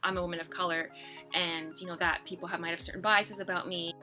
I'm a woman of color, and that people might have certain biases about me.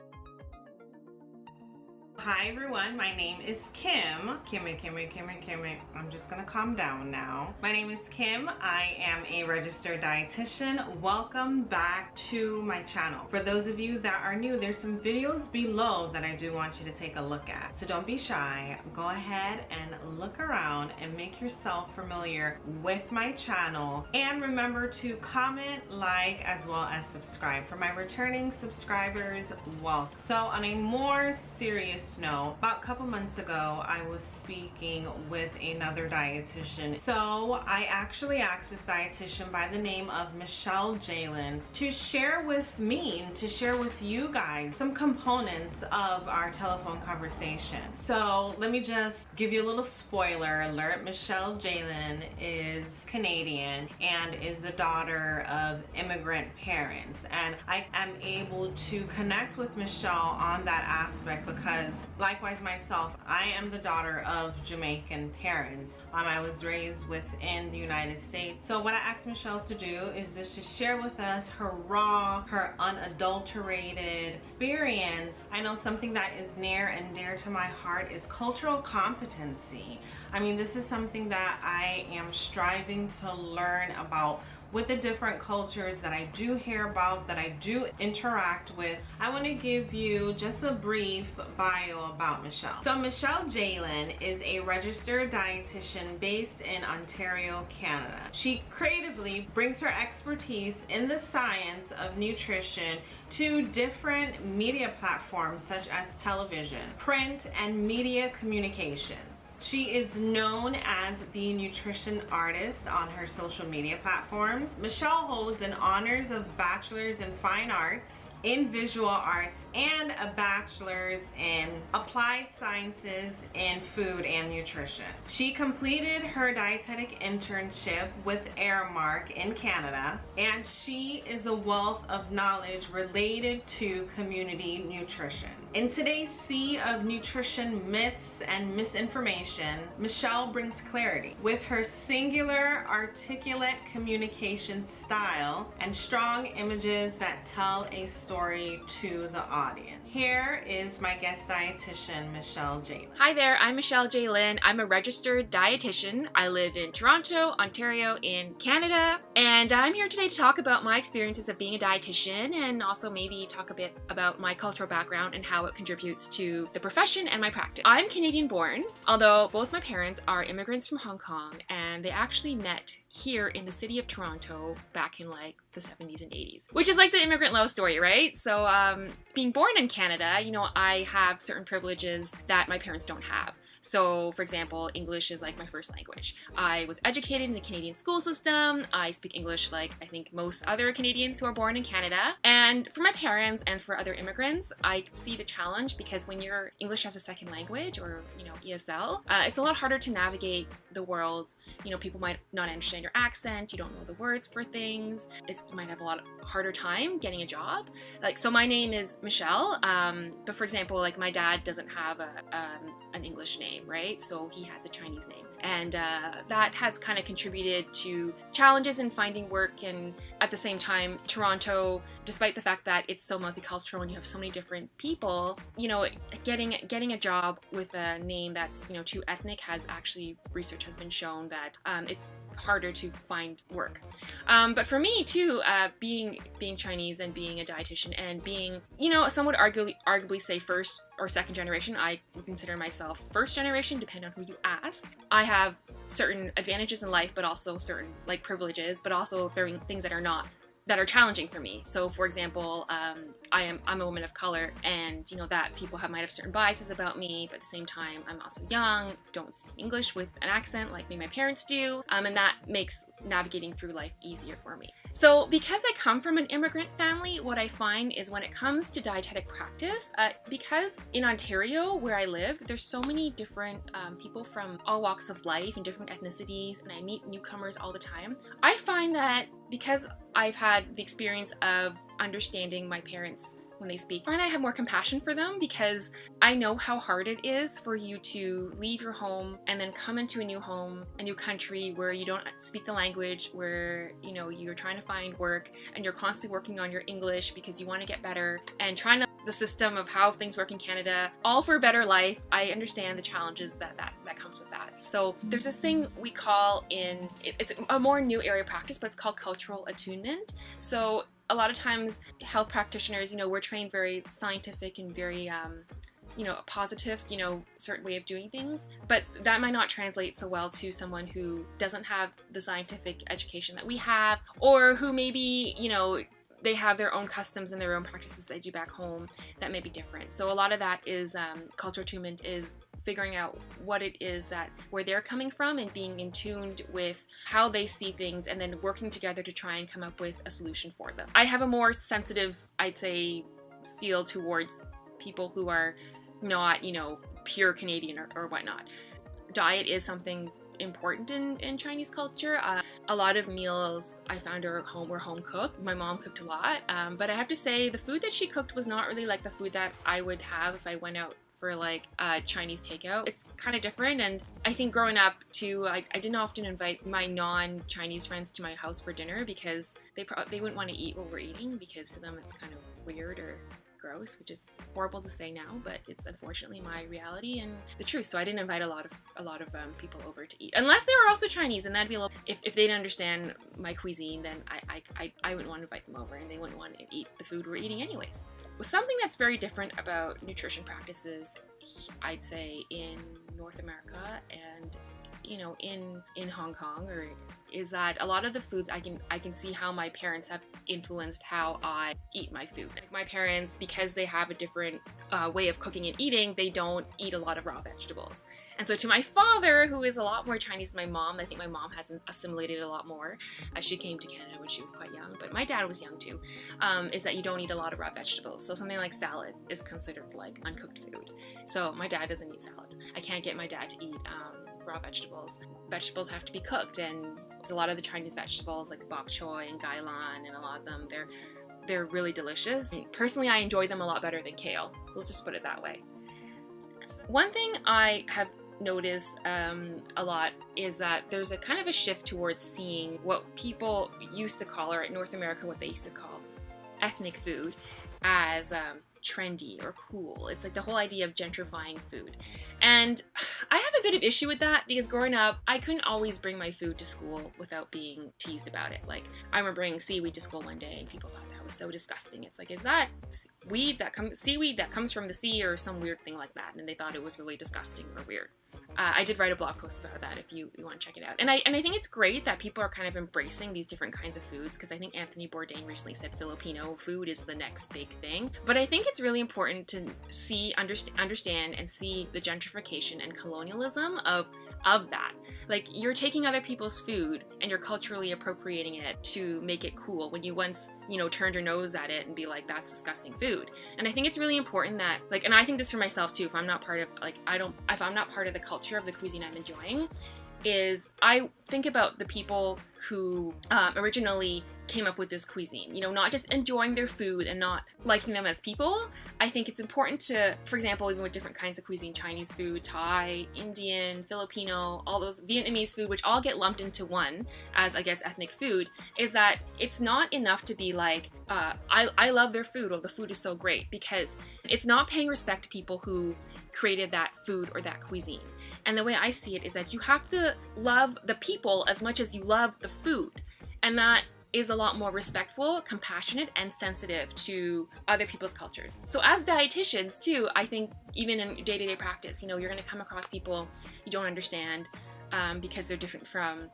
Hi everyone, my name is Kim. Kimmy. I'm just gonna calm down now. My name is Kim. I am a registered dietitian. Welcome back to my channel. For those of you that are new, there's some videos below that I do want you to take a look at. So don't be shy. Go ahead and look around and make yourself familiar with my channel. And remember to comment, like, as well as subscribe. For my returning subscribers, welcome. So on a more serious note, about a couple months ago I was speaking with another dietitian. So I actually asked this dietitian by the name of Michelle Jalen to share with me, to share with you guys, some components of our telephone conversation. So let me just give you a little spoiler alert. Michelle Jalen is Canadian and is the daughter of immigrant parents, and I am able to connect with Michelle on that aspect because likewise myself, I am the daughter of Jamaican parents. I was raised within the United States. So what I asked Michelle to do is just to share with us her raw, her unadulterated experience. I know something that is near and dear to my heart is cultural competency. I mean, this is something that I am striving to learn about with the different cultures that I do hear about, that I do interact with. I want to give you just a brief bio about Michelle. So Michelle Jalen is a registered dietitian based in Ontario, Canada. She creatively brings her expertise in the science of nutrition to different media platforms such as television, print, and media communication. She is known as the nutrition artist on her social media platforms. Michelle holds an honors of bachelor's in fine arts, in visual arts, and a bachelor's in applied sciences in food and nutrition. She completed her dietetic internship with Airmark in Canada, and she is a wealth of knowledge related to community nutrition. In today's sea of nutrition myths and misinformation, Michelle brings clarity with her singular, articulate communication style and strong images that tell a story to the audience. Here is my guest dietitian, Michelle Jalen. Hi there, I'm Michelle Jalen. I'm a registered dietitian. I live in Toronto, Ontario, in Canada, and I'm here today to talk about my experiences of being a dietitian and also maybe talk a bit about my cultural background and how it contributes to the profession and my practice. I'm Canadian born, although both my parents are immigrants from Hong Kong, and they actually met here in the city of Toronto back in like the 70s and 80s, which is like the immigrant love story, right? So being born in Canada, I have certain privileges that my parents don't have. So for example, English is like my first language. I was educated in the Canadian school system. I speak English like I think most other Canadians who are born in Canada. And for my parents and for other immigrants, I see the challenge because when you're English as a second language or, ESL, it's a lot harder to navigate the world. People might not understand your accent. You don't know the words for things. You might have a lot harder time getting a job. So my name is Michelle, but for example, like my dad doesn't have an English name, right? So he has a Chinese name. And that has kind of contributed to challenges in finding work. And at the same time, Toronto, despite the fact that it's so multicultural and you have so many different people, getting a job with a name that's, too ethnic research has been shown that it's harder to find work. But for me too, being Chinese and being a dietitian and being, some would arguably say first or second generation. I would consider myself first generation, depending on who you ask. I have certain advantages in life, but also certain privileges, but also things that are challenging for me. So for example, I'm a woman of color, and that people might have certain biases about me, but at the same time I'm also young, don't speak English with an accent like my parents do, and that makes navigating through life easier for me. So because I come from an immigrant family, what I find is when it comes to dietetic practice, because in Ontario where I live, there's so many different people from all walks of life and different ethnicities, and I meet newcomers all the time, I find that because I've had the experience of understanding my parents' when they speak. And I have more compassion for them because I know how hard it is for you to leave your home and then come into a new home, a new country where you don't speak the language, where, you know, you're trying to find work and you're constantly working on your English because you want to get better and trying to the system of how things work in Canada, all for a better life. I understand the challenges that comes with that. So there's this thing we call it's a more new area of practice, but it's called cultural attunement. So a lot of times health practitioners, you know, we're trained very scientific and very, you know, positive, you know, certain way of doing things, but that might not translate so well to someone who doesn't have the scientific education that we have, or who maybe, you know, they have their own customs and their own practices they do back home that may be different. So a lot of that is cultural attunement is figuring out what it is that where they're coming from and being in tune with how they see things and then working together to try and come up with a solution for them. I have a more sensitive, I'd say, feel towards people who are not, you know, pure Canadian or whatnot. Diet is something important in Chinese culture. A lot of meals I found were home cooked. My mom cooked a lot, but I have to say the food that she cooked was not really like the food that I would have if I went out for like Chinese takeout. It's kind of different, and I think growing up too, I didn't often invite my non-Chinese friends to my house for dinner because they wouldn't want to eat what we're eating, because to them it's kind of weird or gross, which is horrible to say now, but it's unfortunately my reality and the truth. So I didn't invite a lot of people over to eat, unless they were also Chinese, and that'd be a little. If they didn't understand my cuisine, then I wouldn't want to invite them over, and they wouldn't want to eat the food we're eating anyways. Something that's very different about nutrition practices, I'd say, in North America and, you know, in Hong Kong, or is that a lot of the foods I can see how my parents have influenced how I eat my food. Like my parents, because they have a different way of cooking and eating, they don't eat a lot of raw vegetables. And so to my father, who is a lot more Chinese than my mom, I think my mom has assimilated a lot more as she came to Canada when she was quite young, but my dad was young too, is that you don't eat a lot of raw vegetables. So something like salad is considered like uncooked food. So my dad doesn't eat salad. I can't get my dad to eat raw vegetables. Vegetables have to be cooked, and a lot of the Chinese vegetables like bok choy and gailan, and a lot of them, they're really delicious. Personally, I enjoy them a lot better than kale. Let's just put it that way. One thing I have noticed a lot is that there's a kind of a shift towards seeing what people used to call, or in North America what they used to call, ethnic food as trendy or cool. It's like the whole idea of gentrifying food. And I have a bit of issue with that because growing up, I couldn't always bring my food to school without being teased about it. Like, I remember bringing seaweed to school one day and people thought that was so disgusting. It's like, is that seaweed that comes from the sea or some weird thing like that? And they thought it was really disgusting or weird. I did write a blog post about that if you want to check it out. And I think it's great that people are kind of embracing these different kinds of foods, because I think Anthony Bourdain recently said Filipino food is the next big thing. But I think it's really important to understand and see the gentrification and colonialism of that. Like, you're taking other people's food and you're culturally appropriating it to make it cool when you once, you know, turned your nose at it and be like, that's disgusting food. And I think it's really important that, like, and I think this for myself too, if I'm not part of the culture of the cuisine I'm enjoying, is I think about the people who originally came up with this cuisine, you know, not just enjoying their food and not liking them as people. I think it's important to, for example, even with different kinds of cuisine, Chinese food, Thai, Indian, Filipino, all those Vietnamese food, which all get lumped into one as, I guess, ethnic food, is that it's not enough to be like, I love their food, or the food is so great, because it's not paying respect to people who created that food or that cuisine. And the way I see it is that you have to love the people as much as you love the food. And that is a lot more respectful, compassionate, and sensitive to other people's cultures. So as dietitians too, I think even in day-to-day practice, you know, you're going to come across people you don't understand because they're different from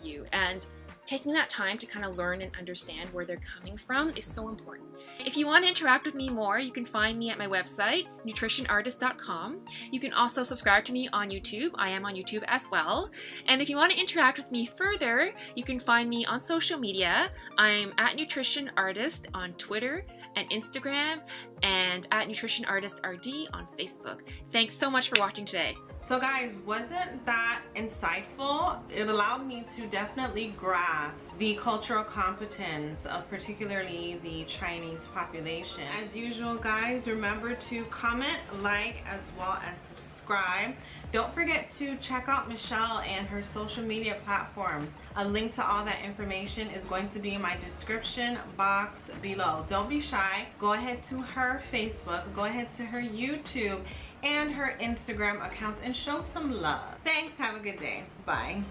you. And taking that time to kind of learn and understand where they're coming from is so important. If you want to interact with me more, you can find me at my website, nutritionartist.com. You can also subscribe to me on YouTube. I am on YouTube as well. And if you want to interact with me further, you can find me on social media. I'm at Nutrition Artist on Twitter and Instagram, and at Nutrition Artist RD on Facebook. Thanks so much for watching today. So guys, wasn't that insightful? It allowed me to definitely grasp the cultural competence of particularly the Chinese population. As usual guys, remember to comment, like, as well as subscribe. Don't forget to check out Michelle and her social media platforms. A link to all that information is going to be in my description box below. Don't be shy. Go ahead to her Facebook, go ahead to her YouTube and her Instagram accounts and show some love. Thanks, have a good day. Bye.